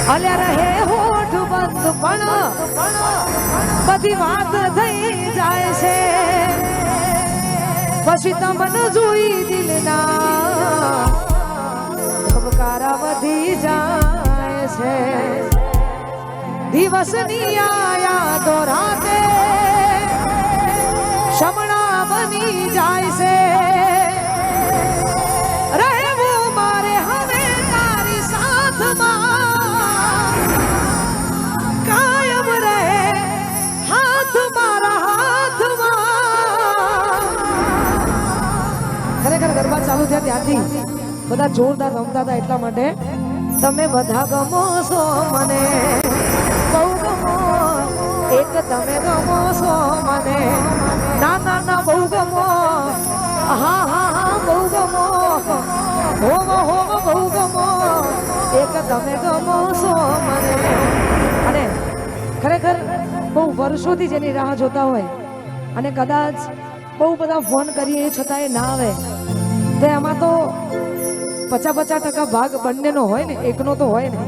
અલ્યા રહે હોઠ બંધ પણ બધી વાત થઈ જાય છે પછી તમને જોઈ દિલના ધબકારા વધી જાય છે દિવસની આયા તો રાતે શમણા બની જાય છે રહેવું મારે હવે તારી સાથમાં કાયમ રહે હાથ મારા હાથમાં ખરેખર ગરબા ચાલુ થયા ત્યાંથી બધા જોરદાર રમતા હતા એટલા માટે તમે બધા ગમો છો મને બહુ ગમો એક તમે ગમો છો મને ના ના ના બહુ ગમો હા હા હા બહુ ગમો હોવો હોવો બહુ ગમો એક તમે ગમો છો મને અને ખરેખર બહુ વર્ષોથી જેની રાહ જોતા હોય અને કદાચ બહુ બધા ફોન કરીએ છતાંય ના આવે તો એમાં તો 50% ભાગ બંનેનો હોય ને એકનો તો હોય ને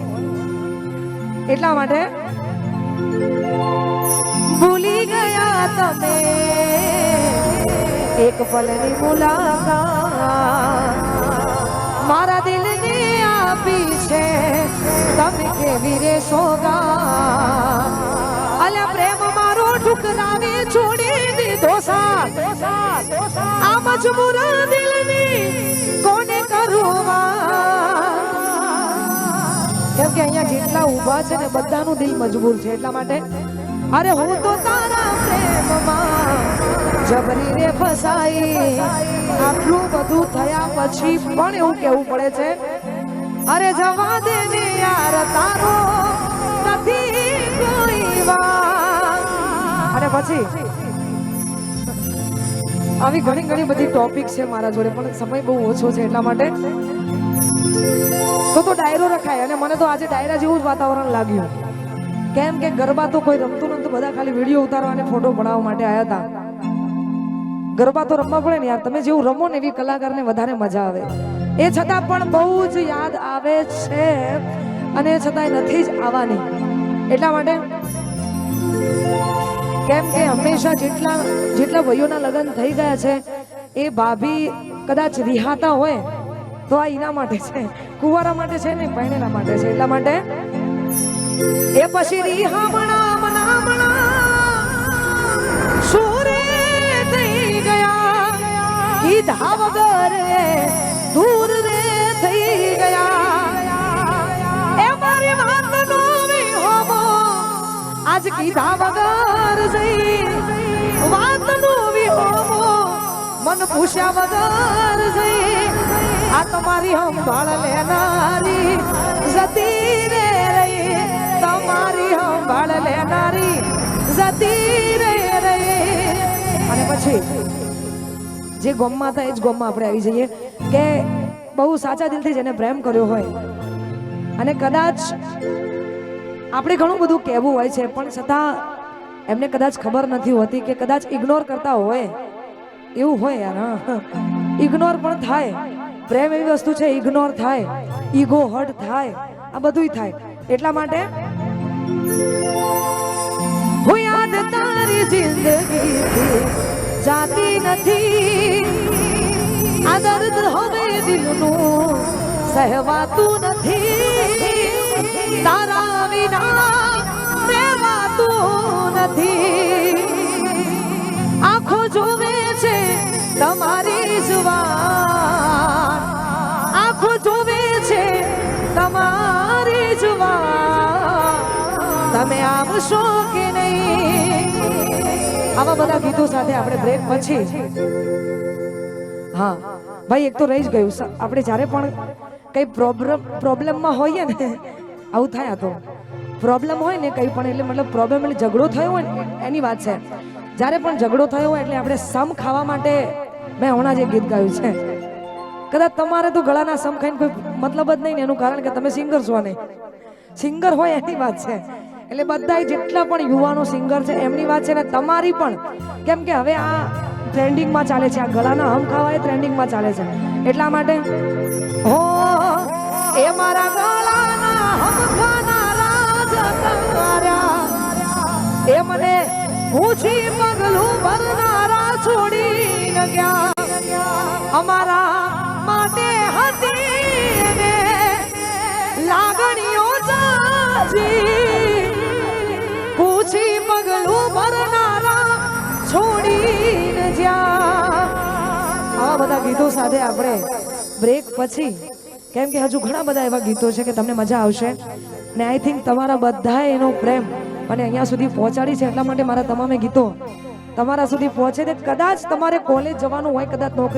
એટલા માટે ભૂલી ગયા તમે એક પલની મુલાકાત મારા દિલને આપી છે તમે કેવી રે સોગાત અલ્યા પ્રેમ મારો ઠુકરાવે છોડી દીધો સાથ આ મજબૂર દિલની કોને કરું કેમ કે અહીંયા જેટલા ઊભા છે ને બધાનું દિલ મજબૂર છે એટલા માટે અરે હું તો તારા પ્રેમમાં જબરી રે ફસાઈ આટલું બધું થયા પછી પણ એવું કેવું પડે છે અરે જવા દે ને યાર તારો નથી કોઈ વાત અને પછી આવી ઘણી બધી ટોપિક છે મારા જોડે પણ સમય બહુ ઓછો છે એટલા માટે તો ડાયરો રખાય અને મને તો આજે ડાયરા જેવું જ વાતાવરણ લાગ્યું કેમ કે ગરબા તો કોઈ રમતું નતું બધા ખાલી વિડીયો ઉતારવા અને ફોટો પડાવવા માટે આવ્યા હતા ગરબા તો રમવા પડે ને યાર તમે જેવું રમો ને એવી કલાકારને વધારે મજા આવે એ છતાં પણ બહુ જ યાદ આવે છે અને એ છતાંય નથી જ આવવાની એટલા માટે કેમ કે હંમેશા જેટલા ભાઈઓના લગ્ન થઈ ગયા છે એ ભાભી કદાચ રિહાતા હોય તો આ એના માટે છે કુંવારા માટે છે ને પરણેલા માટે છે એટલા માટે એ પછી રિહામણા મનામણા સુરે થઈ ગયા કીધા વગર દૂર રે થઈ ગયા એ મારી વાત નો વિહોમો આજ કીધા વગર જઈ વાત નો વિહોમો મન પૂછ્યા વગર જઈ આ તમારી સંભાળ લેનારી જતી રે રહી તમારી સંભાળ લેનારી જતી રે રહી અને પછી જે ગોમમાં હતા એ જ ગોમમાં આપણે આવી જઈએ કે બહુ સાચા દિલથી જેને પ્રેમ કર્યો હોય અને કદાચ આપણે ઘણું બધું કહેવું હોય છે પણ છતાં એમને કદાચ ખબર નથી હોતી કે કદાચ ઇગ્નોર કરતા હોય એવું હોય યાર ઇગ્નોર પણ થાય પ્રેમ એવી વસ્તુ છે ઇગ્નોર થાય ઈગો હર્ટ થાય આ બધુંય થાય એટલા માટે હું યાદ તારી જિંદગી જાતી નથી આ દર્દ હવે દિલનું સહેવાતું નથી તારા વિના રહેવાતું નથી આંખો જોવે છે તમારી જુવાન આંખો જોવે છે તમારી જુવાન તમે આવશો કે નહીં આવા બધા ગીતો સાથે આપણે બ્રેક પછી હા ભાઈ એક તો રહી જ ગયું આપણે જ્યારે પણ કઈ પ્રોબ્લેમમાં હોઈએ ને આવું થાય તો પ્રોબ્લેમ હોય ને કઈ પણ એટલે મતલબ પ્રોબ્લેમ એટલે ઝઘડો થયો હોય ને એની વાત છે જ્યારે પણ ઝઘડો થયો હોય એટલે આપણે સમ ખાવા માટે મેં હમણાં જે ગીત ગાયું છે કદાચ તમારે તો ગળાના સમ ખાઈને કોઈ મતલબ જ નહીં ને એનું કારણ કે તમે સિંગર છો નહીં સિંગર હોય એની વાત છે એટલે બધા જેટલા પણ યુવાનો સિંગર છે એમની વાત છે ને તમારી પણ કેમ કે હવે આ ટ્રેન્ડિંગમાં ચાલે છે આ ગળાના હમ ખાવા એ ટ્રેન્ડિંગમાં ચાલે છે એટલા માટે હો એ મારા ગળાના હમ ખાનાર એ મને પૂછી પગલું ભરનારા છોડીને ગયા અમારા માટે હતી ને લાગણીઓ જાજી પૂછી પગલું ભરનારા છોડીને જ્યાં આવા બધા ગીતો સાથે આપણે બ્રેક પછી કેમ કે હજુ ઘણા બધા એવા ગીતો છે કે તમને મજા આવશે ને આઈ થિંક તમારા બધા એનો પ્રેમ અને અહીંયા સુધી પહોંચાડી છે એટલા માટે મારા તમામે ગીતો તમારા સુધી પહોંચે તે કદાચ તમારે કોલેજ જવાનું હોય કદાચ નોકરી